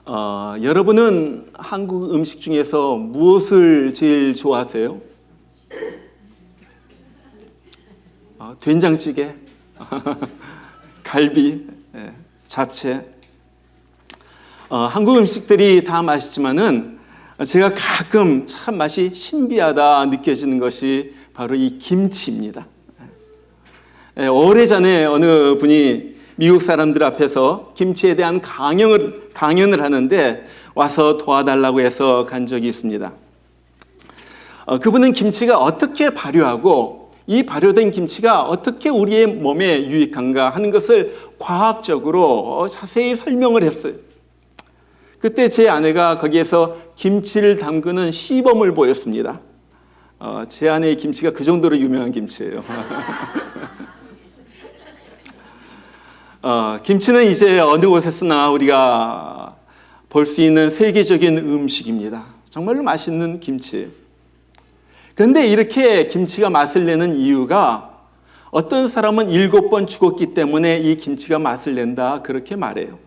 여러분은 한국 음식 중에서 무엇을 제일 좋아하세요? 된장찌개, 갈비, 잡채. 한국 음식들이 다 맛있지만은 제가 가끔 참 맛이 신비하다 느껴지는 것이 바로 이 김치입니다. 오래전에 어느 분이 미국 사람들 앞에서 김치에 대한 강연을 하는데 와서 도와달라고 해서 간 적이 있습니다. 그분은 김치가 어떻게 발효하고 이 발효된 김치가 어떻게 우리의 몸에 유익한가 하는 것을 과학적으로 자세히 설명을 했어요. 그때 제 아내가 거기에서 김치를 담그는 시범을 보였습니다. 제 아내의 김치가 그 정도로 유명한 김치예요. 김치는 이제 어느 곳에서나 우리가 볼 수 있는 세계적인 음식입니다. 정말로 맛있는 김치. 그런데 이렇게 김치가 맛을 내는 이유가 어떤 사람은 7번 죽었기 때문에 이 김치가 맛을 낸다 그렇게 말해요.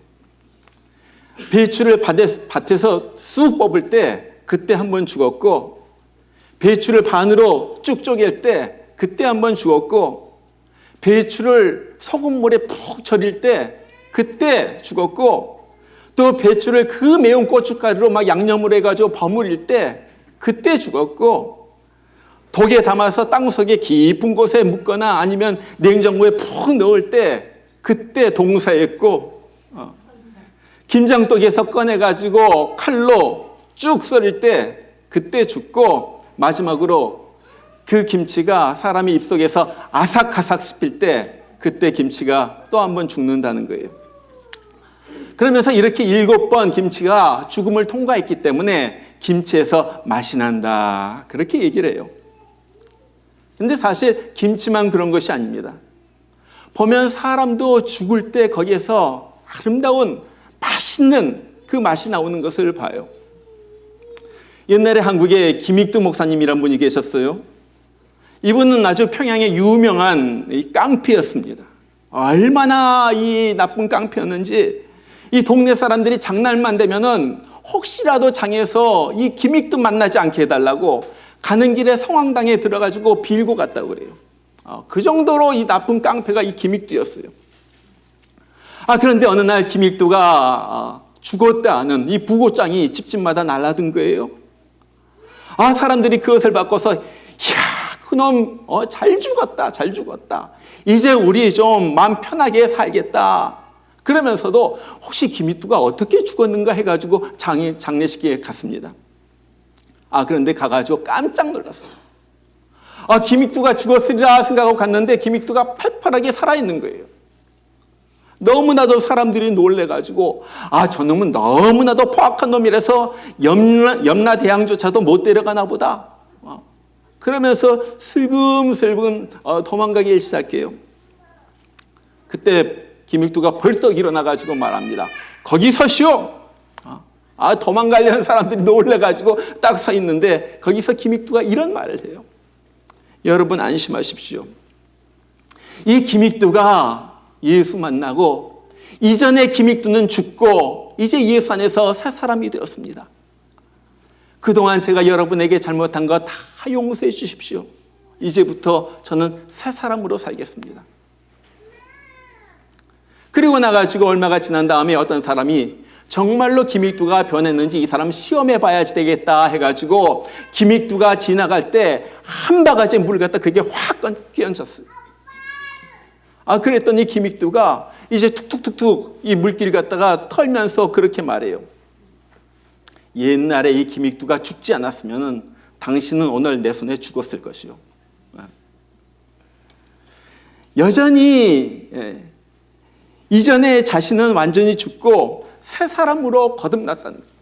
배추를 밭에서 쑥 뽑을 때 그때 한 번 죽었고, 배추를 반으로 쭉 쪼갤 때 그때 한 번 죽었고, 배추를 소금물에 푹 절일 때 그때 죽었고, 또 배추를 그 매운 고춧가루로 막 양념을 해가지고 버무릴 때 그때 죽었고, 독에 담아서 땅속에 깊은 곳에 묻거나 아니면 냉장고에 푹 넣을 때 그때 동사했고, 김장독에서 꺼내가지고 칼로 쭉 썰을 때 그때 죽고, 마지막으로 그 김치가 사람의 입속에서 아삭아삭 씹힐 때 그때 김치가 또 한 번 죽는다는 거예요. 그러면서 이렇게 7번 김치가 죽음을 통과했기 때문에 김치에서 맛이 난다 그렇게 얘기를 해요. 근데 사실 김치만 그런 것이 아닙니다. 보면 사람도 죽을 때 거기에서 아름다운 맛있는 그 맛이 나오는 것을 봐요. 옛날에 한국에 김익두 목사님이란 분이 계셨어요. 이분은 아주 평양의 유명한 깡패였습니다. 얼마나 이 나쁜 깡패였는지 이 동네 사람들이 장날만 되면은 혹시라도 장에서 이 김익두 만나지 않게 해달라고 가는 길에 성황당에 들어가지고 빌고 갔다고 그래요. 그 정도로 이 나쁜 깡패가 이 김익두였어요. 그런데 어느 날 김익두가 죽었다는 이 부고장이 집집마다 날아든 거예요. 사람들이 그것을 바꿔서 이야, 그놈 잘 죽었다, 잘 죽었다. 이제 우리 좀 마음 편하게 살겠다. 그러면서도 혹시 김익두가 어떻게 죽었는가 해가지고 장례식에 갔습니다. 그런데 가가지고 깜짝 놀랐어요. 김익두가 죽었으리라 생각하고 갔는데 김익두가 팔팔하게 살아있는 거예요. 너무나도 사람들이 놀래가지고 저놈은 너무나도 포악한 놈이라서 염라대왕조차도 못 데려가나 보다. 그러면서 슬금슬금 도망가기 시작해요. 그때 김익두가 벌썩 일어나가지고 말합니다. 거기 서시오. 도망가려는 사람들이 놀래가지고 딱 서 있는데 거기서 김익두가 이런 말을 해요. 여러분 안심하십시오. 이 김익두가 예수 만나고 이전에 김익두는 죽고 이제 예수 안에서 새 사람이 되었습니다. 그동안 제가 여러분에게 잘못한 거 다 용서해 주십시오. 이제부터 저는 새 사람으로 살겠습니다. 그리고 나가지고 얼마가 지난 다음에 어떤 사람이 정말로 김익두가 변했는지 이 사람 시험해 봐야지 되겠다 해가지고 김익두가 지나갈 때 한 바가지 물 갖다 그게 확 끼얹었어요. 그랬더니 김익두가 이제 툭툭툭툭 이 물길 갖다가 털면서 그렇게 말해요. 옛날에 이 김익두가 죽지 않았으면 당신은 오늘 내 손에 죽었을 것이요. 여전히 이전에 자신은 완전히 죽고 새 사람으로 거듭났다는 거예요.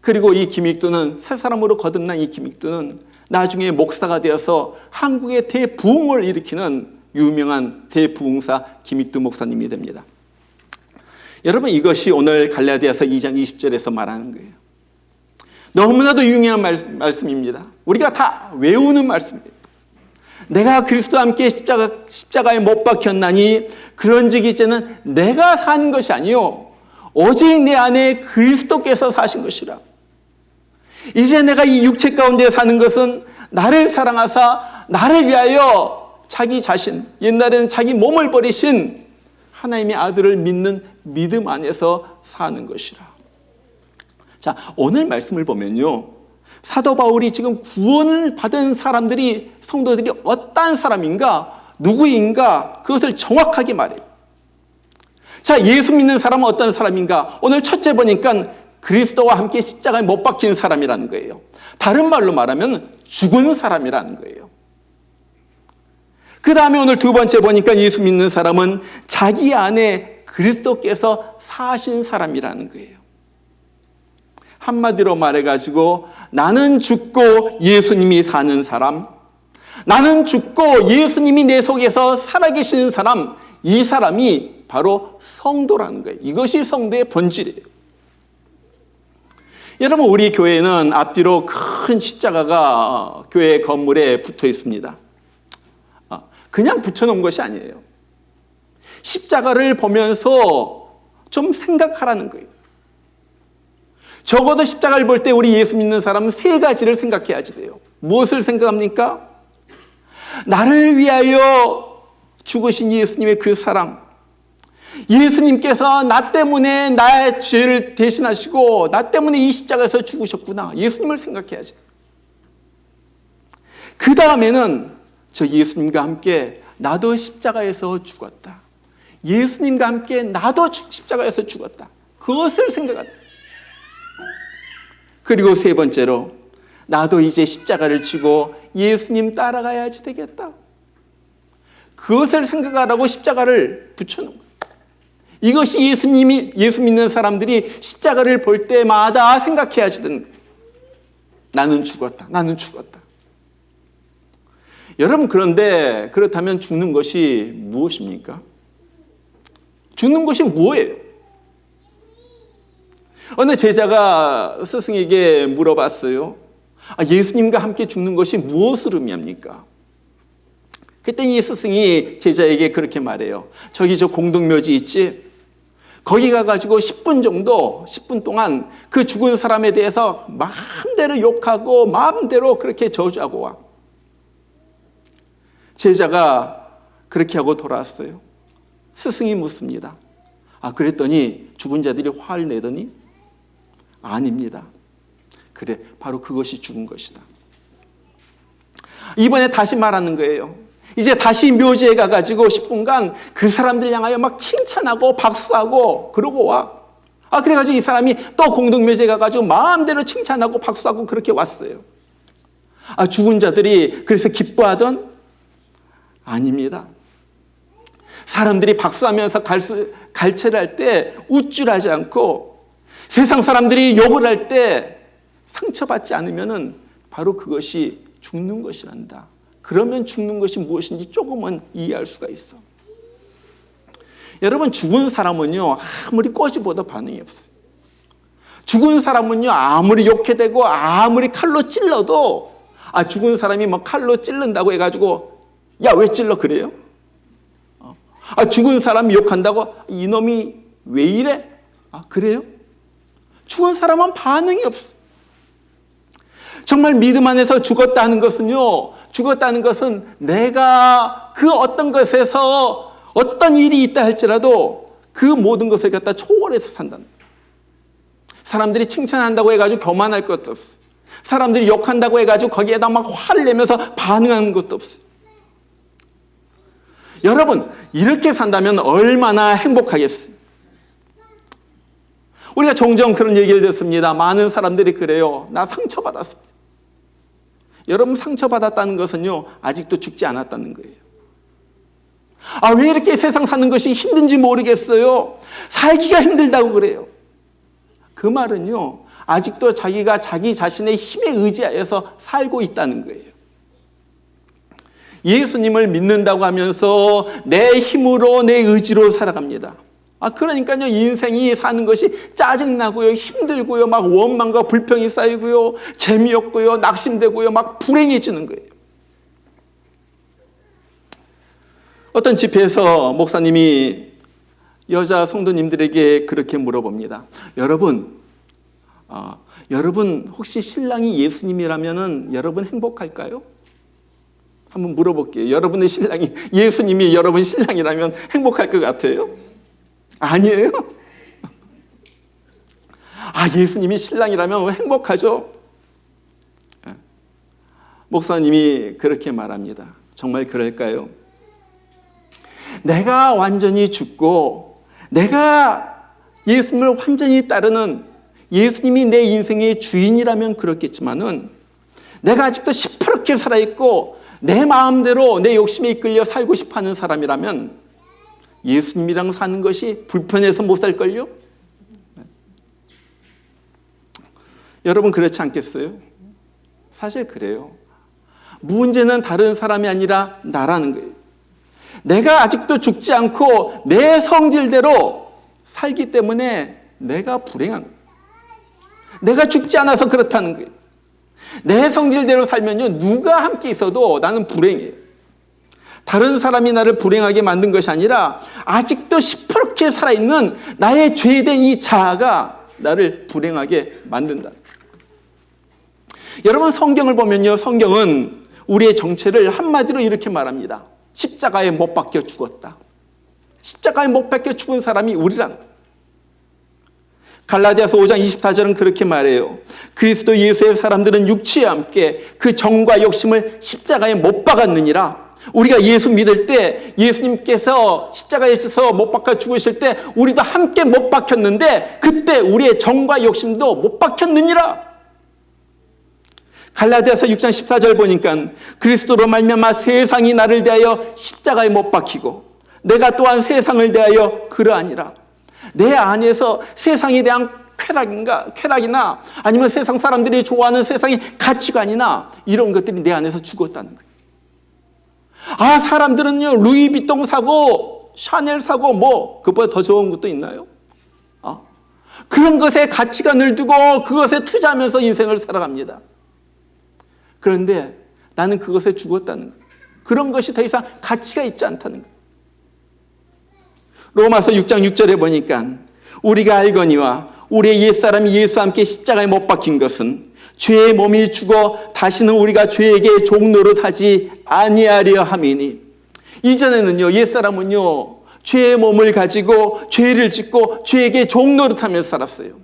그리고 이 김익두는 새 사람으로 거듭난 이 김익두는 나중에 목사가 되어서 한국의 대부흥을 일으키는 유명한 대부흥사 김익두 목사님이 됩니다. 여러분 이것이 오늘 갈라디아서 2장 20절에서 말하는 거예요. 너무나도 유명한 말씀입니다. 우리가 다 외우는 말씀입니다. 내가 그리스도와 함께 십자가에 못 박혔나니 그런즉 이제는 내가 사는 것이 아니요 오직 내 안에 그리스도께서 사신 것이라. 이제 내가 이 육체 가운데 사는 것은 나를 사랑하사 나를 위하여 자기 자신, 옛날에는 자기 몸을 버리신 하나님의 아들을 믿는 믿음 안에서 사는 것이라. 자, 오늘 말씀을 보면요, 사도 바울이 지금 구원을 받은 사람들이, 성도들이 어떠한 사람인가, 누구인가, 그것을 정확하게 말해요. 자, 예수 믿는 사람은 어떤 사람인가? 오늘 첫째 보니까 그리스도와 함께 십자가에 못 박힌 사람이라는 거예요. 다른 말로 말하면 죽은 사람이라는 거예요. 그 다음에 오늘 두 번째 보니까 예수 믿는 사람은 자기 안에 그리스도께서 사신 사람이라는 거예요. 한마디로 말해가지고 나는 죽고 예수님이 사는 사람, 나는 죽고 예수님이 내 속에서 살아계시는 사람, 이 사람이 바로 성도라는 거예요. 이것이 성도의 본질이에요. 여러분, 우리 교회는 앞뒤로 큰 십자가가 교회 건물에 붙어 있습니다. 그냥 붙여놓은 것이 아니에요. 십자가를 보면서 좀 생각하라는 거예요. 적어도 십자가를 볼 때 우리 예수 믿는 사람은 세 가지를 생각해야지 돼요. 무엇을 생각합니까? 나를 위하여 죽으신 예수님의 그 사랑, 예수님께서 나 때문에 나의 죄를 대신하시고 나 때문에 이 십자가에서 죽으셨구나. 예수님을 생각해야지 돼요. 그 다음에는 저 예수님과 함께 나도 십자가에서 죽었다. 예수님과 함께 나도 십자가에서 죽었다. 그것을 생각한다. 그리고 세 번째로 나도 이제 십자가를 지고 예수님 따라가야지 되겠다. 그것을 생각하라고 십자가를 붙여놓은 거예요. 이것이 예수 믿는 사람들이 십자가를 볼 때마다 생각해야지 되는 거예요. 나는 죽었다. 나는 죽었다. 여러분, 그런데 그렇다면 죽는 것이 무엇입니까? 죽는 것이 뭐예요? 어느 제자가 스승에게 물어봤어요. 예수님과 함께 죽는 것이 무엇을 의미합니까? 그때 이 스승이 제자에게 그렇게 말해요. 저기 저 공동묘지 있지? 거기 가가지고 10분 동안 그 죽은 사람에 대해서 마음대로 욕하고 마음대로 그렇게 저주하고 와. 제자가 그렇게 하고 돌아왔어요. 스승이 묻습니다. 그랬더니 죽은 자들이 화를 내더니 아닙니다. 그래, 바로 그것이 죽은 것이다. 이번에 다시 말하는 거예요. 이제 다시 묘지에 가가지고 10분간 그 사람들 향하여 막 칭찬하고 박수하고 그러고 와. 그래가지고 이 사람이 또 공동묘지에 가가지고 마음대로 칭찬하고 박수하고 그렇게 왔어요. 죽은 자들이 그래서 기뻐하던? 아닙니다. 사람들이 박수하면서 갈채를 할 때 우쭐하지 않고 세상 사람들이 욕을 할 때 상처받지 않으면은 바로 그것이 죽는 것이란다. 그러면 죽는 것이 무엇인지 조금은 이해할 수가 있어. 여러분, 죽은 사람은요, 아무리 꼬집어도 반응이 없어요. 죽은 사람은요, 아무리 욕해대고 아무리 칼로 찔러도 죽은 사람이 뭐 칼로 찔른다고 해가지고 야, 왜 찔러 그래요? 죽은 사람이 욕한다고 이놈이 왜 이래? 그래요? 죽은 사람은 반응이 없어. 정말 믿음 안에서 죽었다는 것은요, 죽었다는 것은 내가 그 어떤 것에서 어떤 일이 있다 할지라도 그 모든 것을 갖다 초월해서 산다는 거예요. 사람들이 칭찬한다고 해가지고 교만할 것도 없어요. 사람들이 욕한다고 해가지고 거기에다 막 화를 내면서 반응하는 것도 없어요. 여러분, 이렇게 산다면 얼마나 행복하겠어요? 우리가 종종 그런 얘기를 듣습니다. 많은 사람들이 그래요. 나 상처받았습니다. 여러분, 상처받았다는 것은요, 아직도 죽지 않았다는 거예요. 왜 이렇게 세상 사는 것이 힘든지 모르겠어요. 살기가 힘들다고 그래요. 그 말은요, 아직도 자기가 자기 자신의 힘에 의지하여서 살고 있다는 거예요. 예수님을 믿는다고 하면서 내 힘으로 내 의지로 살아갑니다. 그러니까요, 인생이 사는 것이 짜증나고요, 힘들고요, 막 원망과 불평이 쌓이고요, 재미없고요, 낙심되고요, 막 불행해지는 거예요. 어떤 집회에서 목사님이 여자 성도님들에게 그렇게 물어봅니다. 여러분 혹시 신랑이 예수님이라면 여러분 행복할까요? 한번 물어볼게요. 여러분의 신랑이 예수님이 여러분 신랑이라면 행복할 것 같아요? 아니에요? 예수님이 신랑이라면 행복하죠? 목사님이 그렇게 말합니다. 정말 그럴까요? 내가 완전히 죽고 내가 예수님을 완전히 따르는 예수님이 내 인생의 주인이라면 그렇겠지만은 내가 아직도 시퍼렇게 살아있고 내 마음대로 내 욕심에 이끌려 살고 싶어하는 사람이라면 예수님이랑 사는 것이 불편해서 못 살걸요? 여러분 그렇지 않겠어요? 사실 그래요. 문제는 다른 사람이 아니라 나라는 거예요. 내가 아직도 죽지 않고 내 성질대로 살기 때문에 내가 불행한 거예요. 내가 죽지 않아서 그렇다는 거예요. 내 성질대로 살면요, 누가 함께 있어도 나는 불행해요. 다른 사람이 나를 불행하게 만든 것이 아니라 아직도 시퍼렇게 살아있는 나의 죄된 이 자아가 나를 불행하게 만든다. 여러분 성경을 보면요, 성경은 우리의 정체를 한마디로 이렇게 말합니다. 십자가에 못 박혀 죽었다. 십자가에 못 박혀 죽은 사람이 우리란 거예요. 갈라디아서 5장 24절은 그렇게 말해요. 그리스도 예수의 사람들은 육체에 함께 그 정과 욕심을 십자가에 못 박았느니라. 우리가 예수 믿을 때 예수님께서 십자가에서 못 박혀 죽으실 때 우리도 함께 못 박혔는데 그때 우리의 정과 욕심도 못 박혔느니라. 갈라디아서 6장 14절 보니까 그리스도로 말미암아 세상이 나를 대하여 십자가에 못 박히고 내가 또한 세상을 대하여 그러하니라. 내 안에서 세상에 대한 쾌락이나 아니면 세상 사람들이 좋아하는 세상의 가치관이나 이런 것들이 내 안에서 죽었다는 거예요. 사람들은요 루이비통 사고 샤넬 사고 그보다 더 좋은 것도 있나요? 그런 것에 가치관을 두고 그것에 투자하면서 인생을 살아갑니다. 그런데 나는 그것에 죽었다는 거예요. 그런 것이 더 이상 가치가 있지 않다는 거예요. 로마서 6장 6절에 보니까 우리가 알거니와 우리의 옛사람이 예수와 함께 십자가에 못 박힌 것은 죄의 몸이 죽어 다시는 우리가 죄에게 종노릇하지 아니하려 함이니. 이전에는요 옛사람은요 죄의 몸을 가지고 죄를 짓고 죄에게 종노릇하면서 살았어요.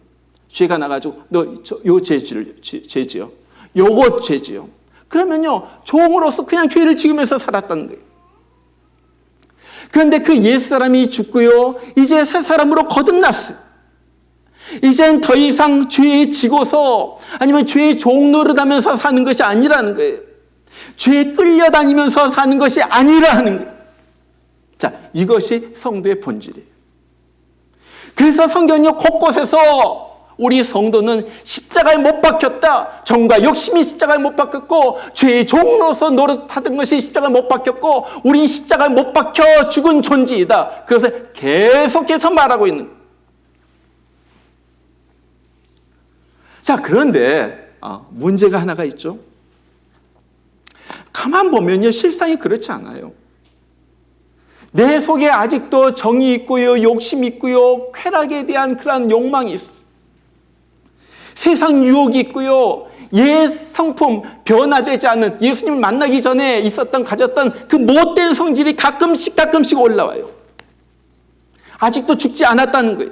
죄가 나가지고 너 요 죄지요. 요거 죄지요. 그러면요 종으로서 그냥 죄를 지으면서 살았다는 거예요. 그런데 그 옛사람이 죽고요 이제 새 사람으로 거듭났어요. 이젠 더 이상 죄에 지고서 아니면 죄의 종노릇하면서 사는 것이 아니라는 거예요. 죄에 끌려다니면서 사는 것이 아니라는 거예요. 자, 이것이 성도의 본질이에요. 그래서 성경은 곳곳에서 우리 성도는 십자가에 못 박혔다. 정과 욕심이 십자가에 못 박혔고 죄의 종으로서 노릇하던 것이 십자가에 못 박혔고 우린 십자가에 못 박혀 죽은 존재이다. 그것을 계속해서 말하고 있는 거예요. 자, 그런데 문제가 하나가 있죠. 가만 보면요 실상이 그렇지 않아요. 내 속에 아직도 정이 있고요 욕심이 있고요 쾌락에 대한 그러한 욕망이 있어요. 세상 유혹이 있고요 옛 성품 변화되지 않은 예수님을 만나기 전에 가졌던 그 못된 성질이 가끔씩 올라와요. 아직도 죽지 않았다는 거예요.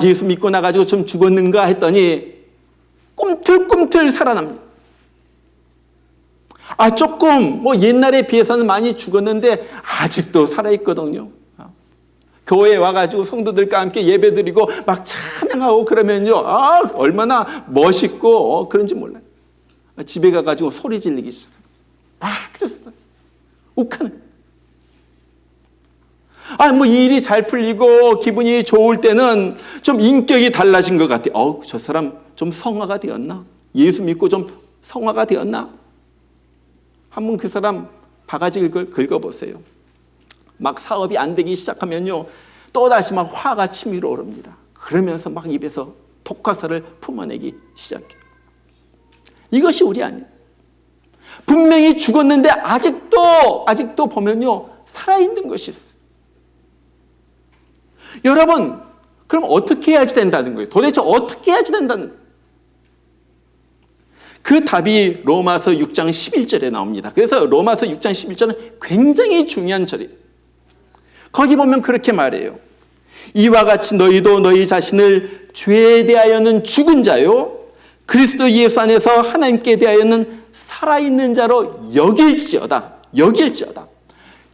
예수 믿고 나가지고 좀 죽었는가 했더니 꿈틀꿈틀 살아납니다. 조금 옛날에 비해서는 많이 죽었는데 아직도 살아있거든요. 교회에 와가지고 성도들과 함께 예배드리고 막 찬양하고 그러면요 얼마나 멋있고 그런지 몰라요. 집에 가가지고 소리 지르기 시작해요. 그랬어요. 욱하는. 일이 잘 풀리고 기분이 좋을 때는 좀 인격이 달라진 것 같아요. 저 사람 좀 성화가 되었나? 예수 믿고 좀 성화가 되었나? 한번 그 사람 바가지 긁어보세요. 막 사업이 안 되기 시작하면요 또다시 막 화가 치밀어 오릅니다. 그러면서 막 입에서 독화살을 품어내기 시작해요. 이것이 우리 아니에요. 분명히 죽었는데 아직도 보면요 살아있는 것이 있어요. 여러분, 그럼 어떻게 해야지 된다는 거예요? 도대체 어떻게 해야지 된다는 거예요? 그 답이 로마서 6장 11절에 나옵니다. 그래서 로마서 6장 11절은 굉장히 중요한 절이에요. 거기 보면 그렇게 말해요. 이와 같이 너희도 너희 자신을 죄에 대하여는 죽은 자요 그리스도 예수 안에서 하나님께 대하여는 살아있는 자로 여길지어다.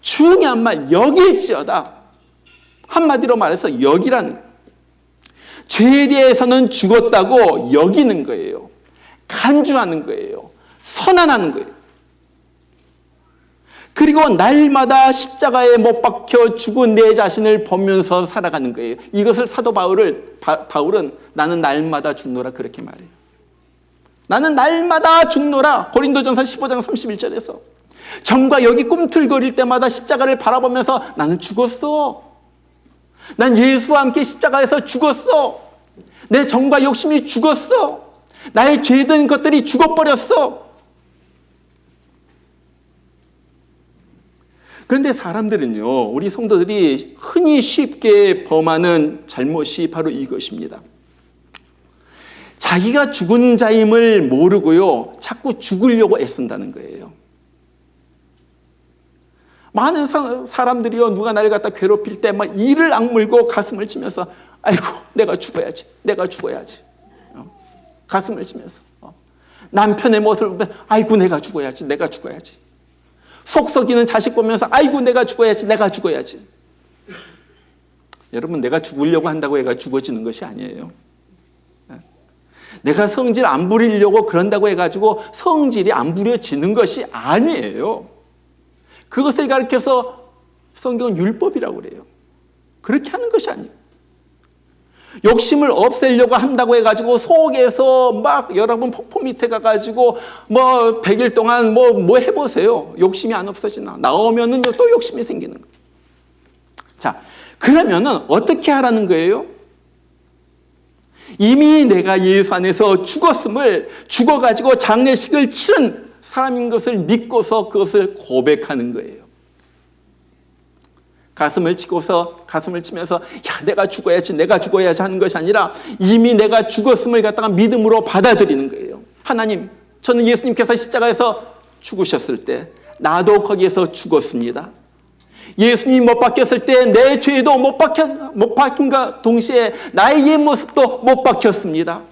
중요한 말, 여길지어다. 한마디로 말해서 여기라는 거예요. 죄에 대해서는 죽었다고 여기는 거예요. 간주하는 거예요. 선언하는 거예요. 그리고 날마다 십자가에 못 박혀 죽은 내 자신을 보면서 살아가는 거예요. 이것을 사도 바울은 나는 날마다 죽노라 그렇게 말해요. 나는 날마다 죽노라. 고린도전서 15장 31절에서 정과 여기 꿈틀거릴 때마다 십자가를 바라보면서 나는 죽었어. 난 예수와 함께 십자가에서 죽었어. 내 정과 욕심이 죽었어. 나의 죄된 것들이 죽어버렸어. 그런데 사람들은요, 우리 성도들이 흔히 쉽게 범하는 잘못이 바로 이것입니다. 자기가 죽은 자임을 모르고요, 자꾸 죽으려고 애쓴다는 거예요. 많은 사람들이요, 누가 나를 갖다 괴롭힐 때 막 이를 악물고 가슴을 치면서 아이고 내가 죽어야지. 가슴을 치면서 남편의 모습을 보면 아이고 내가 죽어야지. 속 썩이는 자식 보면서 아이고 내가 죽어야지. 여러분, 내가 죽으려고 한다고 애가 죽어지는 것이 아니에요. 내가 성질 안 부리려고 그런다고 해가지고 성질이 안 부려지는 것이 아니에요. 그것을 가르쳐서 성경은 율법이라고 그래요. 그렇게 하는 것이 아니에요. 욕심을 없애려고 한다고 해가지고 속에서 막 여러분 폭포 밑에 가가지고 뭐 100일 동안 뭐 해보세요. 욕심이 안 없어지나. 나오면은 또 욕심이 생기는 거예요. 자, 그러면은 어떻게 하라는 거예요? 이미 내가 예수 안에서 죽어가지고 장례식을 치른 사람인 것을 믿고서 그것을 고백하는 거예요. 가슴을 치면서 야 내가 죽어야지 하는 것이 아니라 이미 내가 죽었음을 갖다가 믿음으로 받아들이는 거예요. 하나님, 저는 예수님께서 십자가에서 죽으셨을 때 나도 거기에서 죽었습니다. 예수님 못 박혔을 때 내 죄도 못 박힌과 동시에 나의 옛 모습도 못 박혔습니다.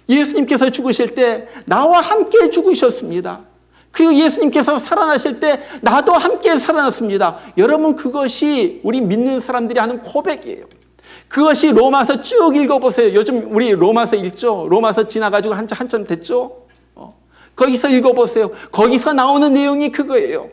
예수님께서 죽으실 때 나와 함께 죽으셨습니다. 그리고 예수님께서 살아나실 때 나도 함께 살아났습니다. 여러분, 그것이 우리 믿는 사람들이 하는 고백이에요. 그것이 로마서 쭉 읽어보세요. 요즘 우리 로마서 읽죠. 로마서 지나가지고 한참 됐죠. 거기서 읽어보세요. 거기서 나오는 내용이 그거예요.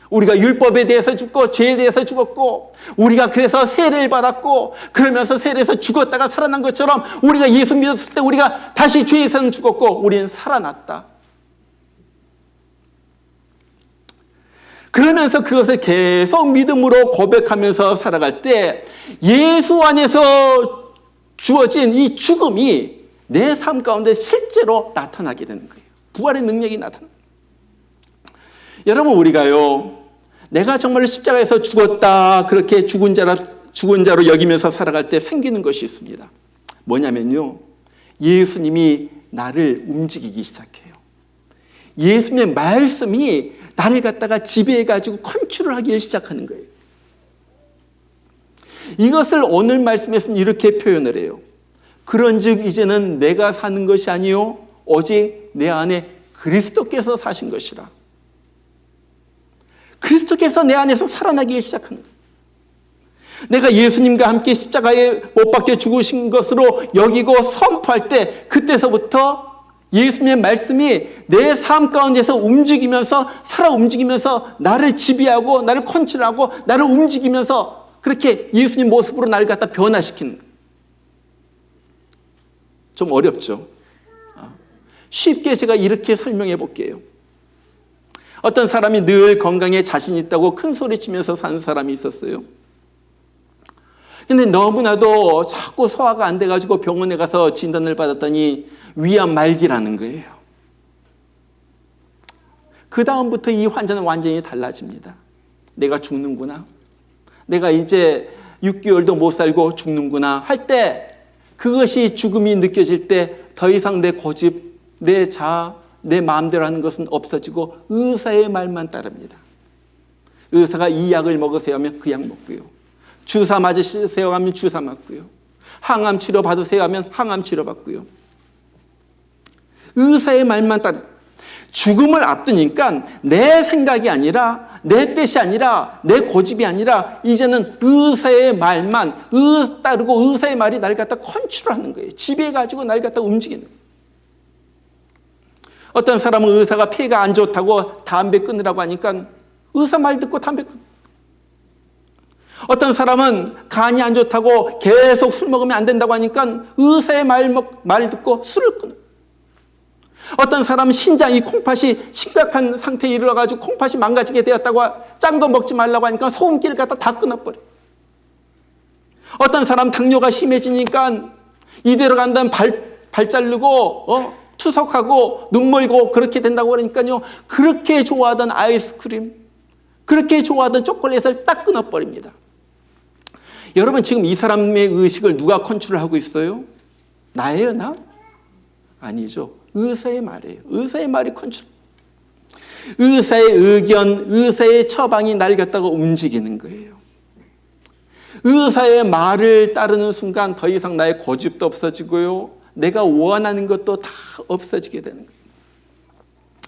우리가 율법에 대해서 죽고 죄에 대해서 죽었고 우리가 그래서 세례를 받았고 그러면서 세례에서 죽었다가 살아난 것처럼 우리가 예수 믿었을 때 우리가 다시 죄에서는 죽었고 우리는 살아났다. 그러면서 그것을 계속 믿음으로 고백하면서 살아갈 때 예수 안에서 주어진 이 죽음이 내 삶 가운데 실제로 나타나게 되는 거예요. 부활의 능력이 나타납니다. 여러분, 우리가요, 내가 정말로 십자가에서 죽었다 그렇게 죽은 자로 여기면서 살아갈 때 생기는 것이 있습니다. 뭐냐면요, 예수님이 나를 움직이기 시작해요. 예수님의 말씀이 나를 갖다가 지배해가지고 컨트롤하기 시작하는 거예요. 이것을 오늘 말씀에서는 이렇게 표현을 해요. 그런즉 이제는 내가 사는 것이 아니요 오직 내 안에 그리스도께서 사신 것이라. 그리스도께서 내 안에서 살아나기 시작한 거예요. 내가 예수님과 함께 십자가에 못 박혀 죽으신 것으로 여기고 선포할 때 그때서부터 예수님의 말씀이 내 삶 가운데서 움직이면서 나를 지배하고 나를 컨트롤하고 나를 움직이면서 그렇게 예수님 모습으로 나를 갖다 변화시키는 거예요. 좀 어렵죠? 쉽게 제가 이렇게 설명해 볼게요. 어떤 사람이 늘 건강에 자신 있다고 큰 소리 치면서 사는 사람이 있었어요. 근데 너무나도 자꾸 소화가 안 돼가지고 병원에 가서 진단을 받았더니 위암 말기라는 거예요. 그 다음부터 이 환자는 완전히 달라집니다. 내가 죽는구나. 내가 이제 6개월도 못 살고 죽는구나 할 때, 그것이 죽음이 느껴질 때 더 이상 내 고집, 내 자아, 내 마음대로 하는 것은 없어지고 의사의 말만 따릅니다. 의사가 이 약을 먹으세요 하면 그 약 먹고요. 주사 맞으세요 하면 주사 맞고요. 항암 치료 받으세요 하면 항암 치료 받고요. 의사의 말만 따르. 죽음을 앞두니까 내 생각이 아니라, 내 뜻이 아니라, 내 고집이 아니라 이제는 의사의 말만 따르고 의사의 말이 날 갖다 컨트롤하는 거예요. 지배해가지고 날 갖다 움직이는 거예요. 어떤 사람은 의사가 폐가 안 좋다고 담배 끊으라고 하니까 의사 말 듣고 담배 끊어. 어떤 사람은 간이 안 좋다고 계속 술 먹으면 안 된다고 하니까 의사의 말 듣고 술을 끊어. 어떤 사람은 신장이 콩팥이 심각한 상태에 이르러가지고 콩팥이 망가지게 되었다고 짠 거 먹지 말라고 하니까 소금기를 갖다 다 끊어버려. 어떤 사람 당뇨가 심해지니까 이대로 간다면 발 자르고 투석하고 눈 멀고 그렇게 된다고 그러니까요. 그렇게 좋아하던 아이스크림, 그렇게 좋아하던 초콜릿을 딱 끊어버립니다. 여러분, 지금 이 사람의 의식을 누가 컨트롤하고 있어요? 나예요, 나? 아니죠. 의사의 말이에요. 의사의 말이 컨트롤. 의사의 의견, 의사의 처방이 날 갖다가 움직이는 거예요. 의사의 말을 따르는 순간 더 이상 나의 고집도 없어지고요. 내가 원하는 것도 다 없어지게 되는 거예요.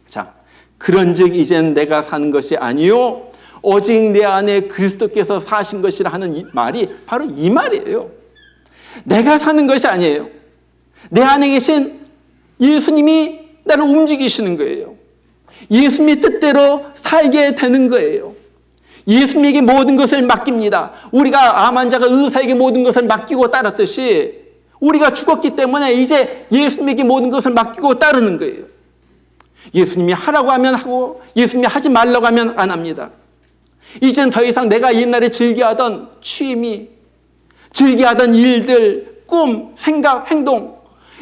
자, 그런즉 이젠 내가 사는 것이 아니요 오직 내 안에 그리스도께서 사신 것이라 하는 이 말이 바로 이 말이에요. 내가 사는 것이 아니에요. 내 안에 계신 예수님이 나를 움직이시는 거예요. 예수님의 뜻대로 살게 되는 거예요. 예수님에게 모든 것을 맡깁니다. 우리가 암 환자가 의사에게 모든 것을 맡기고 따랐듯이 우리가 죽었기 때문에 이제 예수님에게 모든 것을 맡기고 따르는 거예요. 예수님이 하라고 하면 하고 예수님이 하지 말라고 하면 안 합니다. 이젠 더 이상 내가 옛날에 즐겨하던 취미, 즐겨하던 일들, 꿈, 생각, 행동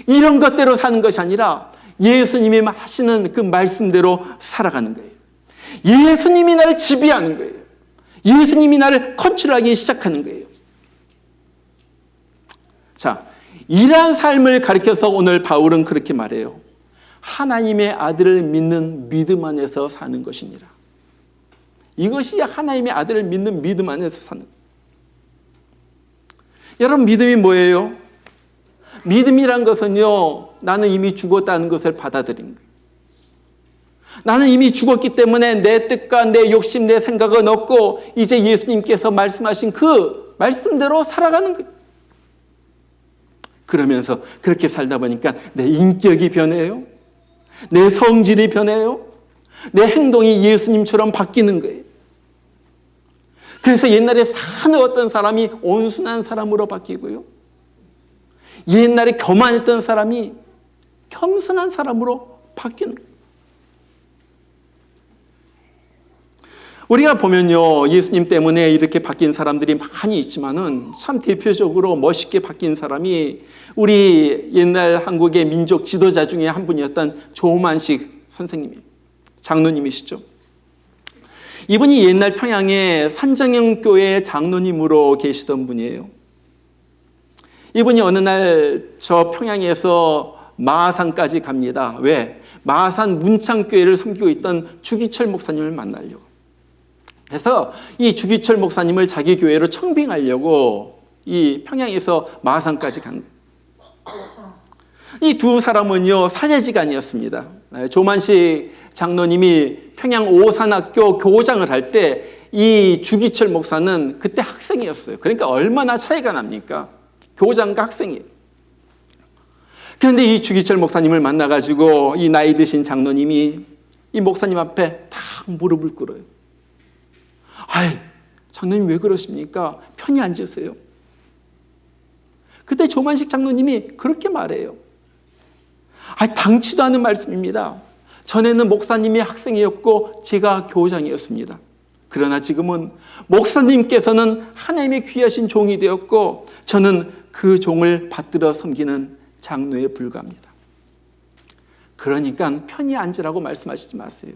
이런 것대로 사는 것이 아니라 예수님이 하시는 그 말씀대로 살아가는 거예요. 예수님이 나를 지배하는 거예요. 예수님이 나를 컨트롤하기 시작하는 거예요. 자, 이러한 삶을 가리켜서 오늘 바울은 그렇게 말해요. 하나님의 아들을 믿는 믿음 안에서 사는 것이니라. 이것이 하나님의 아들을 믿는 믿음 안에서 사는 거예요. 여러분, 믿음이 뭐예요? 믿음이란 것은요, 나는 이미 죽었다는 것을 받아들인 거예요. 나는 이미 죽었기 때문에 내 뜻과 내 욕심, 내 생각은 없고 이제 예수님께서 말씀하신 그 말씀대로 살아가는 거예요. 그러면서 그렇게 살다 보니까 내 인격이 변해요. 내 성질이 변해요. 내 행동이 예수님처럼 바뀌는 거예요. 그래서 옛날에 사는 어떤 사람이 온순한 사람으로 바뀌고요. 옛날에 교만했던 사람이 겸손한 사람으로 바뀌는 거예요. 우리가 보면요, 예수님 때문에 이렇게 바뀐 사람들이 많이 있지만은 참 대표적으로 멋있게 바뀐 사람이 우리 옛날 한국의 민족 지도자 중에 한 분이었던 조만식 선생님이에요. 장로님이시죠. 이분이 옛날 평양의 산정형교회 장로님으로 계시던 분이에요. 이분이 어느 날 저 평양에서 마산까지 갑니다. 왜? 마산 문창교회를 섬기고 있던 주기철 목사님을 만나려고. 그래서 이 주기철 목사님을 자기 교회로 청빙하려고 이 평양에서 마산까지 간 거예요. 이 두 사람은요, 사제지간이었습니다. 조만식 장로님이 평양 오산학교 교장을 할 때 이 주기철 목사는 그때 학생이었어요. 그러니까 얼마나 차이가 납니까? 교장과 학생이에요. 그런데 이 주기철 목사님을 만나가지고 이 나이 드신 장로님이 이 목사님 앞에 딱 무릎을 꿇어요. 아이, 장로님 왜 그러십니까? 편히 앉으세요. 그때 조만식 장로님이 그렇게 말해요. 당치도 않은 말씀입니다. 전에는 목사님이 학생이었고 제가 교장이었습니다. 그러나 지금은 목사님께서는 하나님의 귀하신 종이 되었고 저는 그 종을 받들어 섬기는 장로에 불과합니다. 그러니까 편히 앉으라고 말씀하시지 마세요.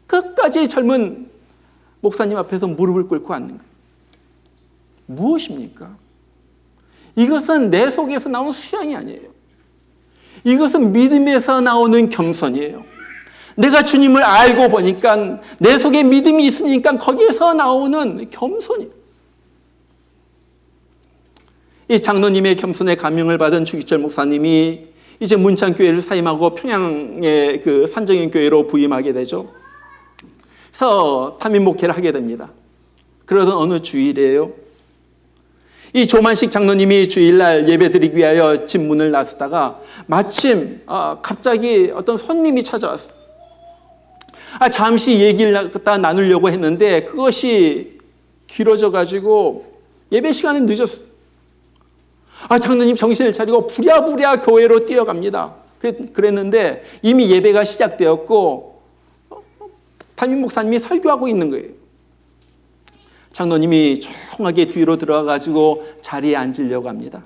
끝까지 젊은 목사님 앞에서 무릎을 꿇고 앉는 거예요. 무엇입니까? 이것은 내 속에서 나온 수양이 아니에요. 이것은 믿음에서 나오는 겸손이에요. 내가 주님을 알고 보니까 내 속에 믿음이 있으니까 거기에서 나오는 겸손이에요. 이 장로님의 겸손의 감명을 받은 주기철 목사님이 이제 문창교회를 사임하고 평양의 그 산정인교회로 부임하게 되죠. 그래서 담임 목회를 하게 됩니다. 그러던 어느 주일이에요. 이 조만식 장로님이 주일날 예배드리기 위하여 집 문을 나서다가 마침 갑자기 어떤 손님이 찾아왔어요. 잠시 얘기를 갖다 나누려고 했는데 그것이 길어져가지고 예배 시간이 늦었어요. 장로님 정신을 차리고 부랴부랴 교회로 뛰어갑니다. 그랬는데 이미 예배가 시작되었고 담임 목사님이 설교하고 있는 거예요. 장로님이 조용하게 뒤로 들어가가지고 자리에 앉으려고 합니다.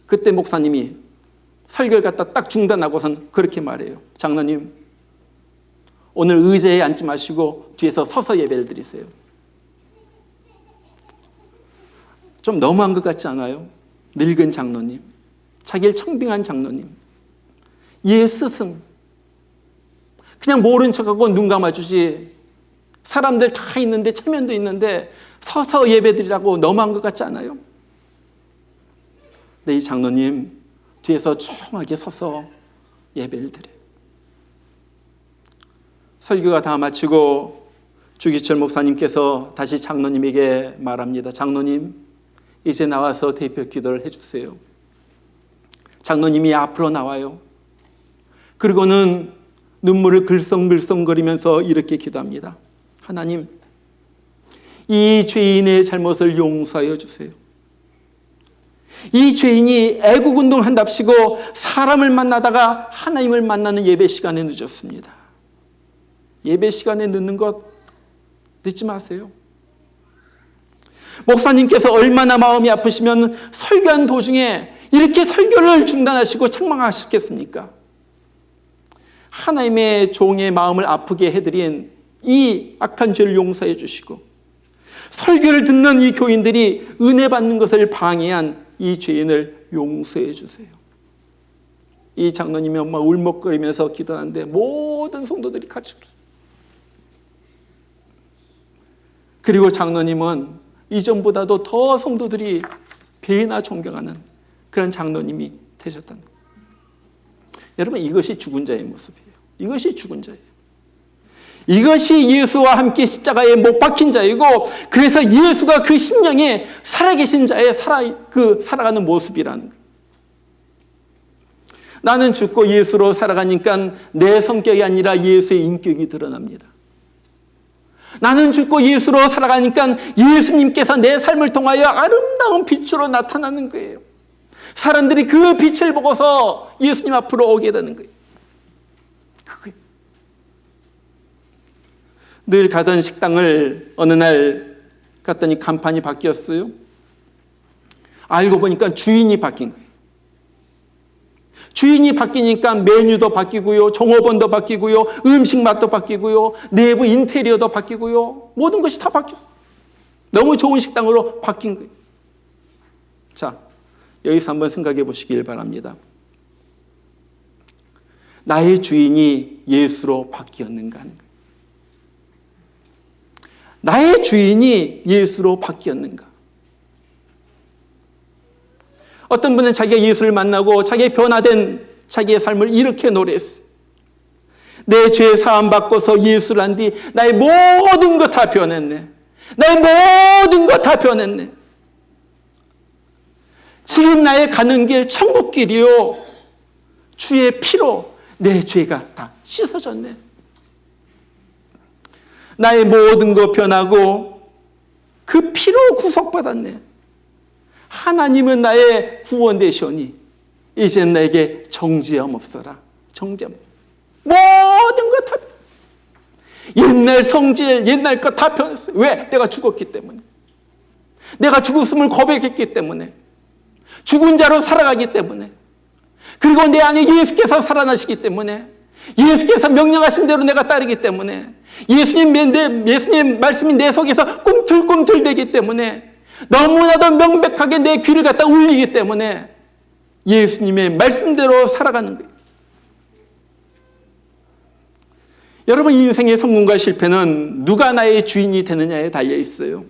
그때 목사님이 설교를 갖다 딱 중단하고선 그렇게 말해요. 장로님, 오늘 의자에 앉지 마시고 뒤에서 서서 예배를 드리세요. 좀 너무한 것 같지 않아요? 늙은 장로님, 자기를 청빙한 장로님, 예 스승, 그냥 모른 척하고 눈 감아주지, 사람들 다 있는데 체면도 있는데 서서 예배드리라고 너무한 것 같지 않아요? 근데 이 장로님 뒤에서 조용하게 서서 예배를 드려요. 설교가 다 마치고 주기철 목사님께서 다시 장로님에게 말합니다. 장로님, 이제 나와서 대표 기도를 해주세요. 장로님이 앞으로 나와요. 그리고는 눈물을 글썽글썽거리면서 이렇게 기도합니다. 하나님, 이 죄인의 잘못을 용서하여 주세요. 이 죄인이 애국운동 한답시고 사람을 만나다가 하나님을 만나는 예배 시간에 늦었습니다. 예배 시간에 늦는 것 늦지 마세요. 목사님께서 얼마나 마음이 아프시면 설교한 도중에 이렇게 설교를 중단하시고 책망하셨겠습니까? 하나님의 종의 마음을 아프게 해드린 이 악한 죄를 용서해 주시고 설교를 듣는 이 교인들이 은혜 받는 것을 방해한 이 죄인을 용서해 주세요. 이 장로님이 엄마 울먹거리면서 기도하는데 모든 성도들이 같이 울어요. 그리고 장로님은 이전보다도 더 성도들이 배나 존경하는 그런 장로님이 되셨다는 거예요. 여러분, 이것이 죽은 자의 모습이에요. 이것이 죽은 자예요. 이것이 예수와 함께 십자가에 못 박힌 자이고, 그래서 예수가 그 심령에 살아계신 자의 살아가는 모습이라는 거예요. 나는 죽고 예수로 살아가니까 내 성격이 아니라 예수의 인격이 드러납니다. 나는 죽고 예수로 살아가니까 예수님께서 내 삶을 통하여 아름다운 빛으로 나타나는 거예요. 사람들이 그 빛을 보고서 예수님 앞으로 오게 되는 거예요. 그거예요. 늘 가던 식당을 어느 날 갔더니 간판이 바뀌었어요. 알고 보니까 주인이 바뀐 거예요. 주인이 바뀌니까 메뉴도 바뀌고요, 종업원도 바뀌고요, 음식 맛도 바뀌고요, 내부 인테리어도 바뀌고요, 모든 것이 다 바뀌었어요. 너무 좋은 식당으로 바뀐 거예요. 자, 여기서 한번 생각해 보시길 바랍니다. 나의 주인이 예수로 바뀌었는가 하는 거예요. 나의 주인이 예수로 바뀌었는가? 어떤 분은 자기가 예수를 만나고 자기의 변화된 자기의 삶을 이렇게 노래했어요. 내 죄 사함 받고서 예수를 한 뒤 나의 모든 것 다 변했네. 나의 모든 것 다 변했네. 지금 나의 가는 길 천국 길이요, 주의 피로 내 죄가 다 씻어졌네. 나의 모든 것 변하고 그 피로 구속받았네. 하나님은 나의 구원 되시오니 이제 내게 정죄함 없어라. 정죄함. 모든 것 다 옛날 성질, 옛날 것 다 변했어요. 왜? 내가 죽었기 때문에. 내가 죽었음을 고백했기 때문에. 죽은 자로 살아가기 때문에. 그리고 내 안에 예수께서 살아나시기 때문에. 예수께서 명령하신 대로 내가 따르기 때문에. 예수님 말씀이 내 속에서 꿈틀꿈틀 되기 때문에 너무나도 명백하게 내 귀를 갖다 울리기 때문에 예수님의 말씀대로 살아가는 거예요. 여러분, 인생의 성공과 실패는 누가 나의 주인이 되느냐에 달려 있어요.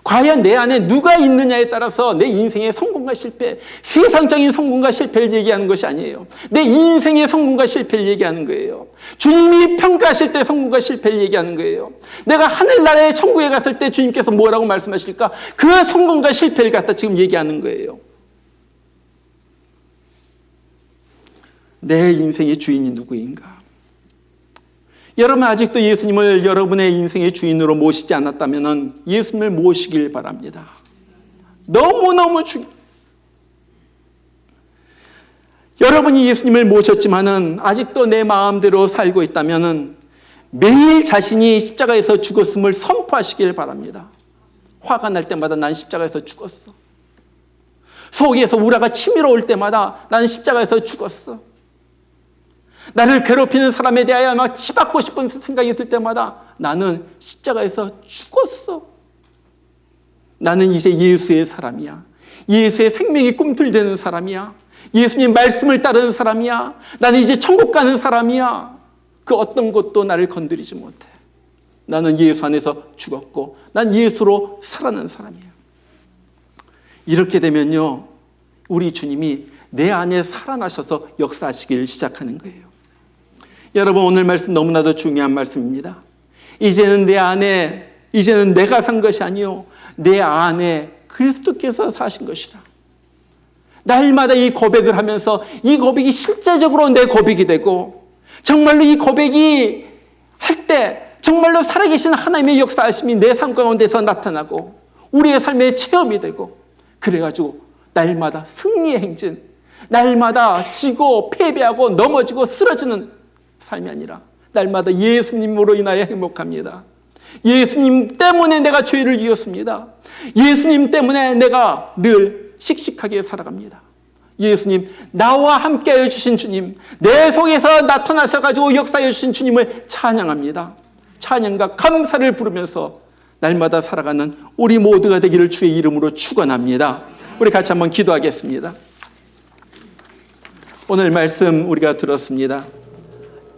과연 내 안에 누가 있느냐에 따라서 내 인생의 성공과 실패, 세상적인 성공과 실패를 얘기하는 것이 아니에요. 내 인생의 성공과 실패를 얘기하는 거예요. 주님이 평가하실 때 성공과 실패를 얘기하는 거예요. 내가 하늘나라의 천국에 갔을 때 주님께서 뭐라고 말씀하실까? 그 성공과 실패를 갖다 지금 얘기하는 거예요. 내 인생의 주인이 누구인가? 여러분, 아직도 예수님을 여러분의 인생의 주인으로 모시지 않았다면 예수님을 모시길 바랍니다. 너무너무 여러분이 예수님을 모셨지만은 아직도 내 마음대로 살고 있다면 매일 자신이 십자가에서 죽었음을 선포하시길 바랍니다. 화가 날 때마다 난 십자가에서 죽었어. 속에서 우라가 치밀어 올 때마다 나는 십자가에서 죽었어. 나를 괴롭히는 사람에 대하여 막 치받고 싶은 생각이 들 때마다 나는 십자가에서 죽었어. 나는 이제 예수의 사람이야. 예수의 생명이 꿈틀대는 사람이야. 예수님 말씀을 따르는 사람이야. 나는 이제 천국 가는 사람이야. 그 어떤 것도 나를 건드리지 못해. 나는 예수 안에서 죽었고 난 예수로 살아난 사람이야. 이렇게 되면요, 우리 주님이 내 안에 살아나셔서 역사하시기를 시작하는 거예요. 여러분, 오늘 말씀 너무나도 중요한 말씀입니다. 이제는 내 안에, 이제는 내가 산 것이 아니요 내 안에 그리스도께서 사신 것이라. 날마다 이 고백을 하면서 이 고백이 실제적으로 내 고백이 되고 정말로 이 고백이 할 때 정말로 살아계신 하나님의 역사하심이 내 삶 가운데서 나타나고 우리의 삶의 체험이 되고, 그래가지고 날마다 승리의 행진, 날마다 지고 패배하고 넘어지고 쓰러지는 삶이 아니라 날마다 예수님으로 인하여 행복합니다. 예수님 때문에 내가 죄를 이겼습니다. 예수님 때문에 내가 늘 씩씩하게 살아갑니다. 예수님, 나와 함께하여 주신 주님, 내 속에서 나타나셔가지고 역사해 주신 주님을 찬양합니다. 찬양과 감사를 부르면서 날마다 살아가는 우리 모두가 되기를 주의 이름으로 축원합니다. 우리 같이 한번 기도하겠습니다. 오늘 말씀 우리가 들었습니다.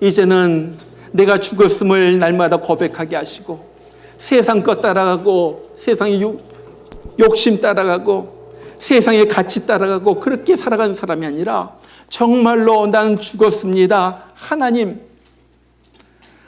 이제는 내가 죽었음을 날마다 고백하게 하시고 세상 것 따라가고 세상의 욕심 따라가고 세상의 가치 따라가고 그렇게 살아가는 사람이 아니라 정말로 나는 죽었습니다. 하나님,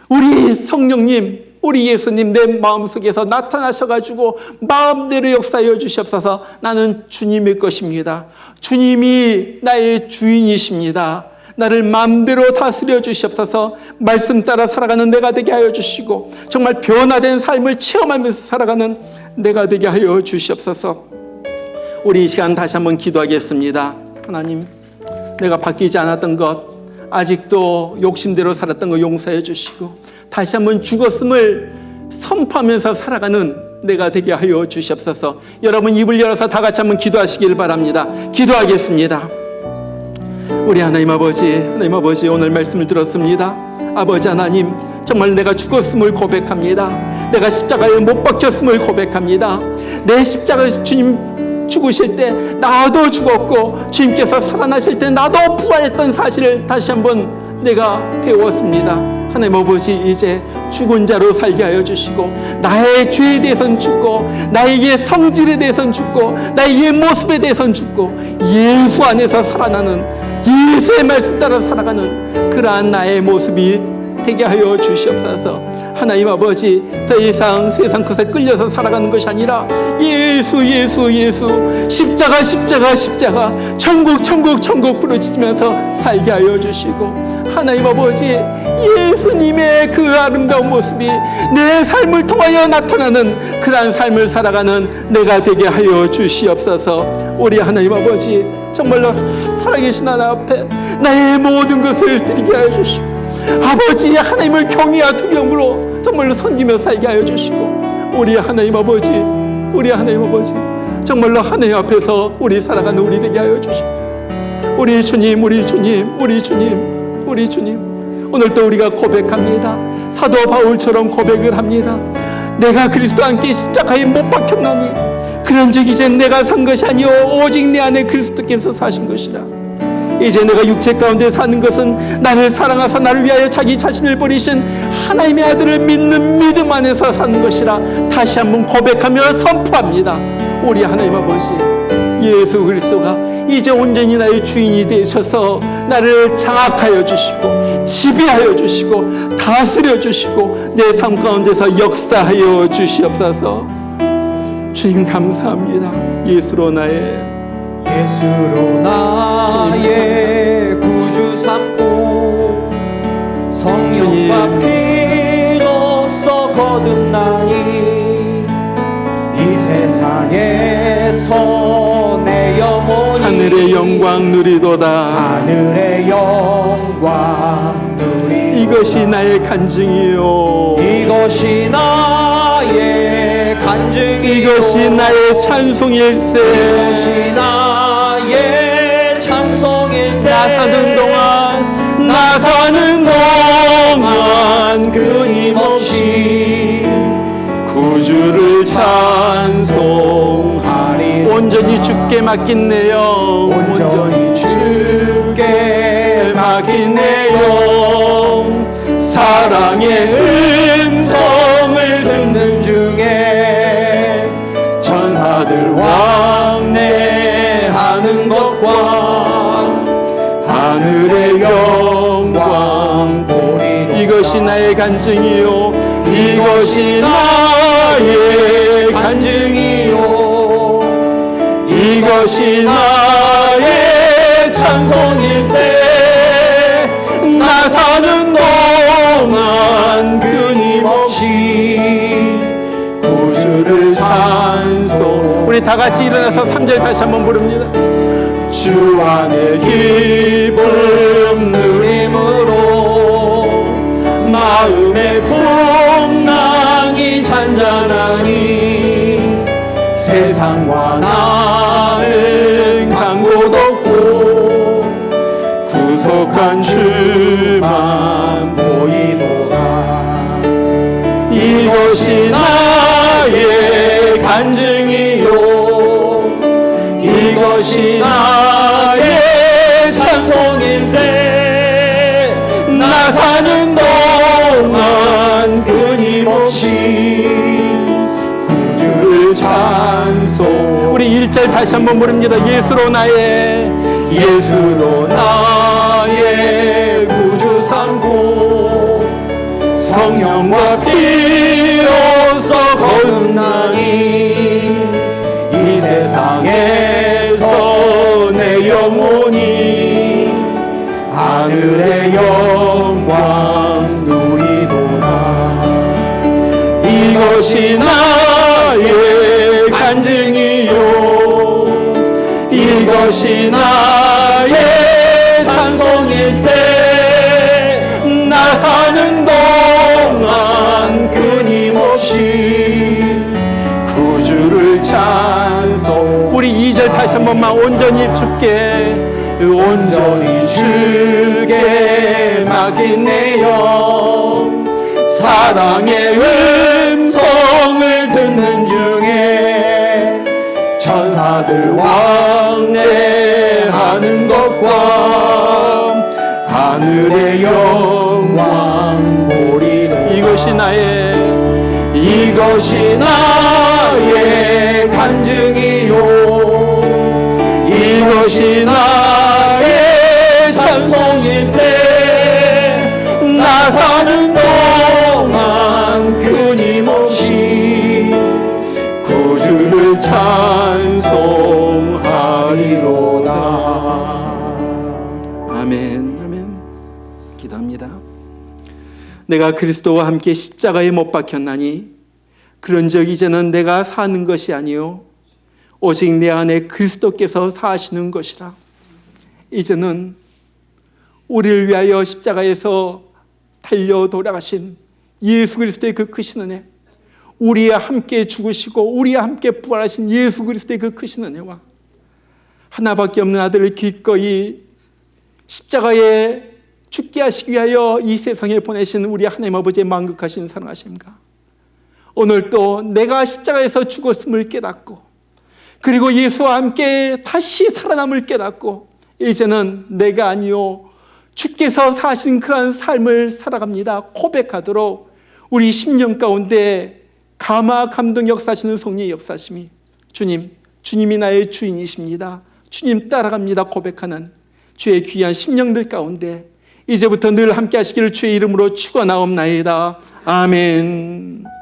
우리 성령님, 우리 예수님 내 마음속에서 나타나셔가지고 마음대로 역사하여 주시옵소서. 나는 주님의 것입니다. 주님이 나의 주인이십니다. 나를 마음대로 다스려 주시옵소서. 말씀 따라 살아가는 내가 되게 하여 주시고 정말 변화된 삶을 체험하면서 살아가는 내가 되게 하여 주시옵소서. 우리 이 시간 다시 한번 기도하겠습니다. 하나님, 내가 바뀌지 않았던 것, 아직도 욕심대로 살았던 거 용서해 주시고 다시 한번 죽었음을 선포하면서 살아가는 내가 되게 하여 주시옵소서. 여러분, 입을 열어서 다 같이 한번 기도하시길 바랍니다. 기도하겠습니다. 우리 하나님 아버지, 오늘 말씀을 들었습니다. 아버지 하나님, 정말 내가 죽었음을 고백합니다. 내가 십자가에 못 박혔음을 고백합니다. 내 십자가에서 주님 죽으실 때 나도 죽었고 주님께서 살아나실 때 나도 부활했던 사실을 다시 한번 내가 배웠습니다. 하나님 아버지, 이제 죽은 자로 살게 하여 주시고 나의 죄에 대해서는 죽고 나의 성질에 대해서는 죽고 나의 모습에 대해서는 죽고 예수 안에서 살아나는, 예수의 말씀 따라 살아가는 그러한 나의 모습이 되게 하여 주시옵소서. 하나님 아버지, 더 이상 세상 것에 끌려서 살아가는 것이 아니라 예수 십자가 천국 부르짖으면서 살게 하여 주시고, 하나님 아버지, 예수님의 그 아름다운 모습이 내 삶을 통하여 나타나는 그러한 삶을 살아가는 내가 되게 하여 주시옵소서. 우리 하나님 아버지, 정말로 살아계신 하나님 앞에 나의 모든 것을 드리게 하여 주시고 아버지, 하나님을 경외와 두려움으로 정말로 섬기며 살게 하여 주시고, 우리 하나님 아버지, 정말로 하나님 앞에서 우리 살아가는 우리 되게 하여 주시고, 우리 주님, 오늘도 우리가 고백합니다. 사도 바울처럼 고백을 합니다. 내가 그리스도와 함께 십자가에 못 박혔나니 그런즉 이제 내가 산 것이 아니요 오직 내 안에 그리스도께서 사신 것이라. 이제 내가 육체 가운데 사는 것은 나를 사랑하사 나를 위하여 자기 자신을 버리신 하나님의 아들을 믿는 믿음 안에서 사는 것이라. 다시 한번 고백하며 선포합니다. 우리 하나님 아버지, 예수 그리스도가 이제 온전히 나의 주인이 되셔서 나를 장악하여 주시고 지배하여 주시고 다스려 주시고 내 삶 가운데서 역사하여 주시옵소서. 주님 감사합니다. 예수로 나의 구주 삼고 성령과 피로써 거듭나니 이 세상에서 내 영혼이 하늘의 영광 누리도다. 하늘의 영광 누리도다. 이것이 나의 간증이요, 이것이 나의 간증이요, 이것이 나의 찬송일세, 이것이 나의 찬송일세. 나 사는 동안 끊임없이 구주를 찬송하리. 온전히 주께 맡긴 내 영, 온전히 주께 맡긴 내 영. 사랑의 음성을 듣는 중에 천사들 왕래하는 것과 하늘의 영광 보리로다. 이것이 나의 간증이요, 이것이 나의 간증이요, 이것이 나의 찬송일세. 나 사는 동안 끊임없이 구주를 찬송. 우리 다 같이 일어나서 3절 다시 한번 부릅니다. 주 안에 기쁨 누림으로 마음의 풍랑이 잔잔하니 세상과 나는 간 곳 없고 구속한 주만 보이도다. 이것이 나의 간증이요, 이것이 나의 찬송일세. 나 사는 동안 끊임없이 구주를 찬송. 우리 1절 다시 한번 부릅니다. 예수로 나의 구주 삼고 성령과 피로써 거듭나니 이 세상에서 내 영혼이 하늘의 영광 누리도다. 이것이 나의 간증이요, 이것이 나의 찬송일세. 나 사는 동안 끊임없이 구주를 찬송. 우리 2절 다시 한 번만 온전히 주께 맡긴 내 영. 사랑의 음성을 듣는 중에 천사들 왕래하는 것과 하늘의 영광 보리로. 이것이 나의 간증이요, 이것이 나의 찬송일세. 나 사는 동안 끊임없이 구주를 찬송하리로다. 아멘, 아멘. 기도합니다. 내가 그리스도와 함께 십자가에 못 박혔나니 그런즉 이제는 내가 사는 것이 아니요 오직 내 안에 그리스도께서 사시는 것이라. 이제는 우리를 위하여 십자가에서 달려 돌아가신 예수 그리스도의 그 크신 은혜, 우리와 함께 죽으시고 우리와 함께 부활하신 예수 그리스도의 그 크신 은혜와 하나밖에 없는 아들을 기꺼이 십자가에 죽게 하시기 위하여 이 세상에 보내신 우리 하나님 아버지의 만극하신 사랑하심과 오늘 또 내가 십자가에서 죽었음을 깨닫고 그리고 예수와 함께 다시 살아남을 깨닫고 이제는 내가 아니요 주께서 사신 그러한 삶을 살아갑니다 고백하도록 우리 심령 가운데 감화 감동 역사하시는 성령의 역사심이 주님이 나의 주인이십니다. 주님 따라갑니다 고백하는 주의 귀한 심령들 가운데 이제부터 늘 함께 하시기를 주의 이름으로 축원하옵나이다. 아멘.